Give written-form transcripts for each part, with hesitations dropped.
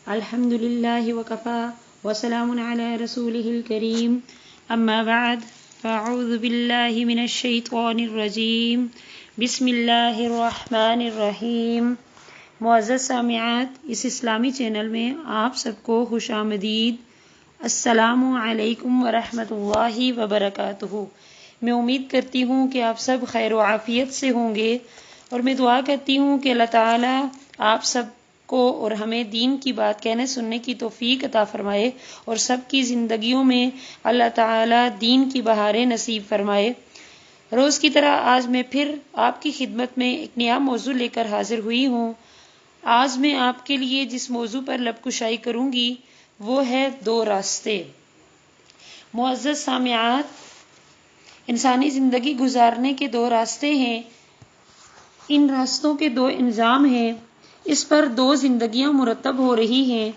الحمد لله وكفى وسلام على رسوله الكريم اما بعد فاعوذ بالله من الشیطان الرجیم بسم اللہ الرحمن الرحیم۔ معزز سامعات، اس اسلامی چینل میں آپ سب کو خوش آمدید۔ السلام علیکم ورحمۃ اللہ وبرکاتہ۔ میں امید کرتی ہوں کہ آپ سب خیر و عافیت سے ہوں گے، اور میں دعا کرتی ہوں کہ اللہ تعالیٰ آپ سب کو اور ہمیں دین کی بات کہنے سننے کی توفیق عطا فرمائے، اور سب کی زندگیوں میں اللہ تعالیٰ دین کی بہاریں نصیب فرمائے۔ روز کی طرح آج میں پھر آپ کی خدمت میں ایک نیا موضوع لے کر حاضر ہوئی ہوں۔ آج میں آپ کے لیے جس موضوع پر لب کشائی کروں گی وہ ہے دو راستے۔ معزز سامعات، انسانی زندگی گزارنے کے دو راستے ہیں، ان راستوں کے دو انظام ہیں، اس پر دو زندگیاں مرتب ہو رہی ہیں۔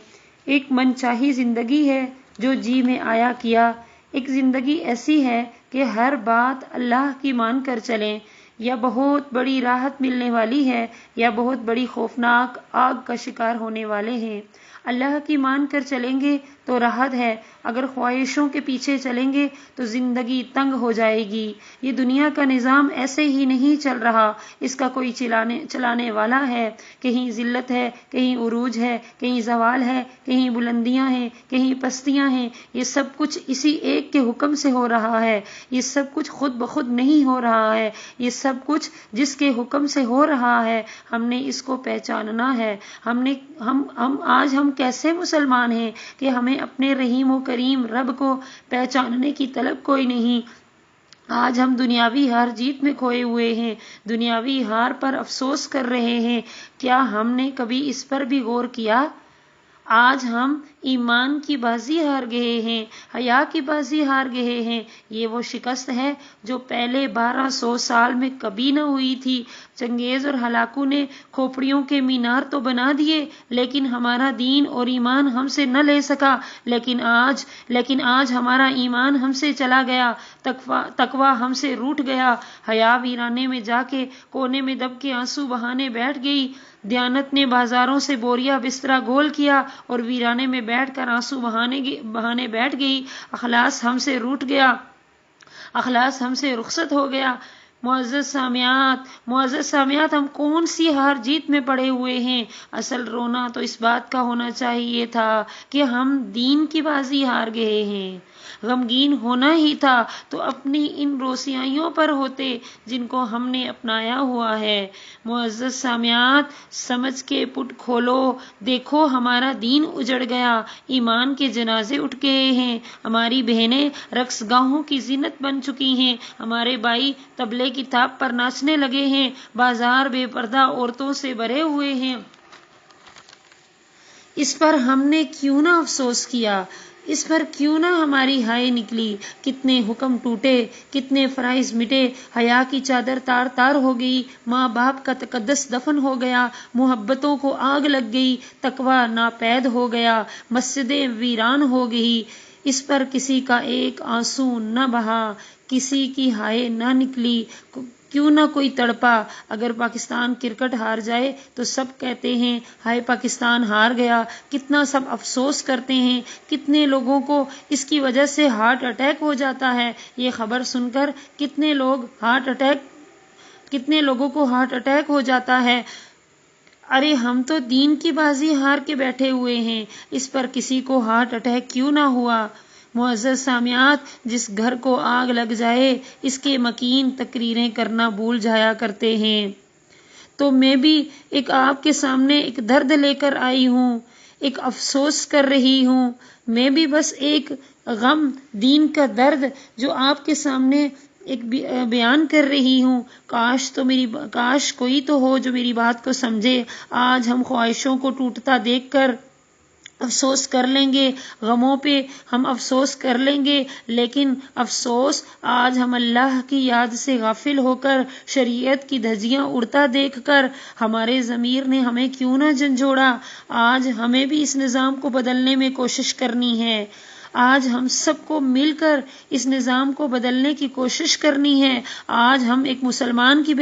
ایک من چاہی زندگی ہے جو جی میں آیا کیا، ایک زندگی ایسی ہے کہ ہر بات اللہ کی مان کر چلیں، یا بہت بڑی راحت ملنے والی ہے یا بہت بڑی خوفناک آگ کا شکار ہونے والے ہیں۔ اللہ کی مان کر چلیں گے تو راحت ہے، اگر خواہشوں کے پیچھے چلیں گے تو زندگی تنگ ہو جائے گی۔ یہ دنیا کا نظام ایسے ہی نہیں چل رہا، اس کا کوئی چلانے والا ہے۔ کہیں ذلت ہے، کہیں عروج ہے، کہیں زوال ہے، کہیں بلندیاں ہیں، کہیں پستیاں ہیں۔ یہ سب کچھ اسی ایک کے حکم سے ہو رہا ہے، یہ سب کچھ خود بخود نہیں ہو رہا ہے، یہ سب کچھ جس کے حکم سے ہو رہا ہے۔ ہم نے اس کو پہچاننا ہے۔ آج ہم کیسے مسلمان ہیں کہ ہمیں اپنے رحیم و کریم رب کو پہچاننے کی طلب کوئی نہیں۔ آج ہم دنیاوی ہار جیت میں کھوئے ہوئے ہیں، دنیاوی ہار پر افسوس کر رہے ہیں۔ کیا ہم نے کبھی اس پر بھی غور کیا؟ آج ہم ایمان کی بازی ہار گئے ہیں، حیا کی بازی ہار گئے ہیں۔ یہ وہ شکست ہے جو پہلے 1200 سال میں کبھی نہ ہوئی تھی۔ چنگیز اور ہلاکو نے کھوپڑیوں کے مینار تو بنا دیے، لیکن ہمارا دین اور ایمان ہم سے نہ لے سکا۔ لیکن آج ہمارا ایمان ہم سے چلا گیا، تقویٰ ہم سے روٹھ گیا، حیا ویرانے میں جا کے کونے میں دب کے آنسو بہانے بیٹھ گئی، دیانت نے بازاروں سے بوریا بسترا گول کیا اور ویرانے میں بیٹھ کر آنسو بہانے بیٹھ گئی۔ اخلاص ہم سے روٹھ گیا، اخلاص ہم سے رخصت ہو گیا۔ معزز سامعات، ہم کون سی ہار جیت میں پڑے ہوئے ہیں؟ اصل رونا تو اس بات کا ہونا چاہیے تھا کہ ہم دین کی بازی ہار گئے ہیں۔ غمگین ہونا ہی تھا تو اپنی ان روسیائیوں پر ہوتے جن کو ہم نے اپنایا ہوا ہے۔ معزز سامعات، سمجھ کے پٹ کھولو، دیکھو ہمارا دین اجڑ گیا، ایمان کے جنازے اٹھ گئے ہیں، ہماری بہنیں رقص گاہوں کی زینت بن چکی ہیں، ہمارے بھائی طبلے کی تاپ پر ناچنے لگے ہیں، بازار بے پردہ عورتوں سے بھرے ہوئے ہیں۔ اس پر ہم نے کیوں نہ افسوس کیا؟ اس پر کیوں نہ ہماری ہائے نکلی؟ کتنے حکم ٹوٹے، کتنے فرائض مٹے، حیا کی چادر تار تار ہو گئی، ماں باپ کا تقدس دفن ہو گیا، محبتوں کو آگ لگ گئی، تقویٰ ناپید ہو گیا، مسجدیں ویران ہو گئی۔ اس پر کسی کا ایک آنسو نہ بہا، کسی کی ہائے نہ نکلی، کیوں نہ کوئی تڑپا۔ اگر پاکستان کرکٹ ہار جائے تو سب کہتے ہیں ہائے پاکستان ہار گیا، کتنا سب افسوس کرتے ہیں، کتنے لوگوں کو اس کی وجہ سے ہارٹ اٹیک ہو جاتا ہے۔ یہ خبر سن کر کتنے لوگوں کو ہارٹ اٹیک ہو جاتا ہے۔ ارے ہم تو دین کی بازی ہار کے بیٹھے ہوئے ہیں، اس پر کسی کو ہارٹ اٹیک کیوں نہ ہوا؟ معزز سامعات، جس گھر کو آگ لگ جائے اس کے مکین تقریریں کرنا بھول جایا کرتے ہیں۔ تو میں بھی ایک آپ کے سامنے ایک درد لے کر آئی ہوں، ایک افسوس کر رہی ہوں۔ میں بھی بس ایک غم دین کا درد جو آپ کے سامنے ایک بیان کر رہی ہوں۔ کاش کوئی تو ہو جو میری بات کو سمجھے۔ آج ہم خواہشوں کو ٹوٹتا دیکھ کر افسوس کر لیں گے، غموں پہ ہم افسوس کر لیں گے، لیکن افسوس آج ہم اللہ کی یاد سے غافل ہو کر، شریعت کی دھجیاں اڑتا دیکھ کر ہمارے ضمیر نے ہمیں کیوں نہ جھنجھوڑا؟ آج ہمیں بھی اس نظام کو بدلنے میں کوشش کرنی ہے۔ آج ہم سب کو مل کر اس نظام کو بدلنے کی کوشش کرنی ہے. آج ہم ایک مسلمان کی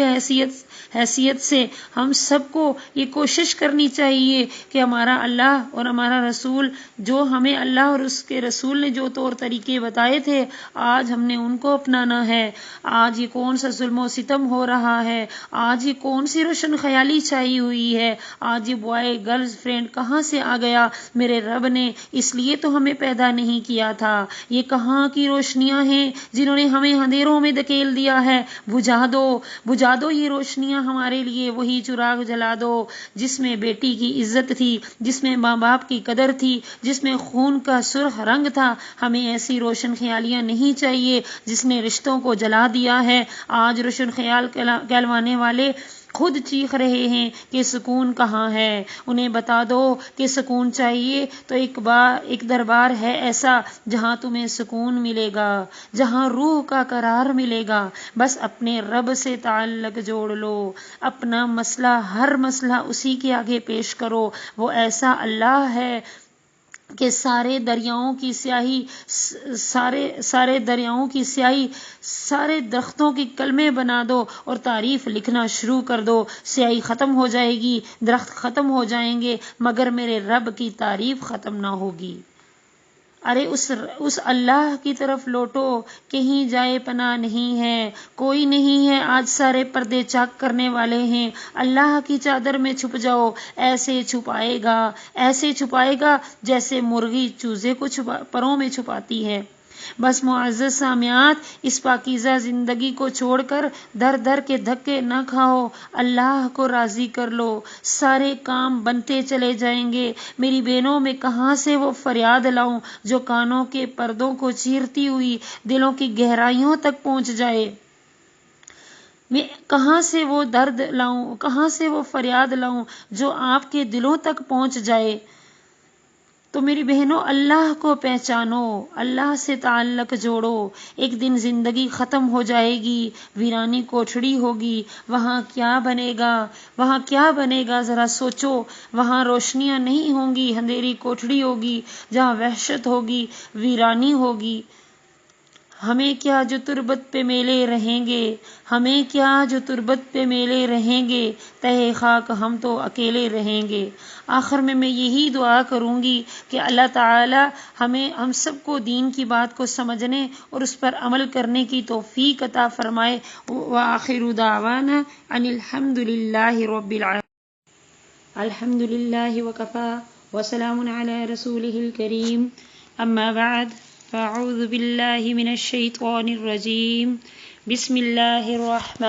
حیثیت سے ہم سب کو یہ کوشش کرنی چاہیے کہ ہمارا اللہ اور ہمارا رسول، جو ہمیں اللہ اور اس کے رسول نے جو طور طریقے بتائے تھے، آج ہم نے ان کو اپنانا ہے. آج یہ کون سا ظلم و ستم ہو رہا ہے، آج یہ کون سی روشن خیالی چھائی ہوئی ہے، آج یہ بوائے گرلز فرینڈ کہاں سے آ گیا؟ میرے رب نے اس لیے تو ہمیں پیدا نہیں کیا تھا. یہ کہاں کی روشنیاں ہیں جنہوں نے ہمیں اندھیروں میں دھکیل دیا ہے؟ بجھا دو یہ روشنیاں ہمارے لیے. وہی چراغ جلا دو جس میں بیٹی کی عزت تھی، جس میں ماں باپ کی قدر تھی، جس میں خون کا سرخ رنگ تھا. ہمیں ایسی روشن خیالیاں نہیں چاہیے جس نے رشتوں کو جلا دیا ہے. آج روشن خیال کہلوانے والے خود چیخ رہے ہیں کہ سکون کہاں ہے. انہیں بتا دو کہ سکون چاہیے تو ایک دربار ہے ایسا جہاں تمہیں سکون ملے گا، جہاں روح کا قرار ملے گا. بس اپنے رب سے تعلق جوڑ لو، اپنا مسئلہ، ہر مسئلہ اسی کے آگے پیش کرو. وہ ایسا اللہ ہے کہ سارے دریاؤں کی سیاہی، سارے درختوں کی کلمے بنا دو اور تعریف لکھنا شروع کر دو. سیاہی ختم ہو جائے گی، درخت ختم ہو جائیں گے، مگر میرے رب کی تعریف ختم نہ ہوگی. ارے اس اللہ کی طرف لوٹو، کہیں جائے پناہ نہیں ہے، کوئی نہیں ہے. آج سارے پردے چاک کرنے والے ہیں. اللہ کی چادر میں چھپ جاؤ. ایسے چھپائے گا جیسے مرغی چوزے کو پروں میں چھپاتی ہے. بس معزز سامعات، اس پاکیزہ زندگی کو چھوڑ کر در در کے دھکے نہ کھاؤ، اللہ کو راضی کر لو. سارے کام بنتے چلے جائیں گے. میری بہنوں، میں کہاں سے وہ فریاد لاؤں جو کانوں کے پردوں کو چیرتی ہوئی دلوں کی گہرائیوں تک پہنچ جائے؟ میں کہاں سے وہ درد لاؤں، کہاں سے وہ فریاد لاؤں جو آپ کے دلوں تک پہنچ جائے؟ تو میری بہنوں، اللہ کو پہچانو، اللہ سے تعلق جوڑو. ایک دن زندگی ختم ہو جائے گی، ویرانی کوٹھڑی ہوگی. وہاں کیا بنے گا ذرا سوچو. وہاں روشنیاں نہیں ہوں گی، اندھیری کوٹھڑی ہوگی جہاں وحشت ہوگی، ویرانی ہوگی. ہمیں کیا جو تربت پہ میلے رہیں گے، تہے خاک ہم تو اکیلے رہیں گے. آخر میں یہی دعا کروں گی کہ اللہ تعالی ہم سب کو دین کی بات کو سمجھنے اور اس پر عمل کرنے کی توفیق عطا فرمائے. وآخر دعوانا ان الحمد للہ رب العالمین. الحمد للہ وکفى وسلام علی رسولہ الکریم. اما بعد فاعوذ باللہ من الشیطان الرجیم. بسم اللہ الرحمن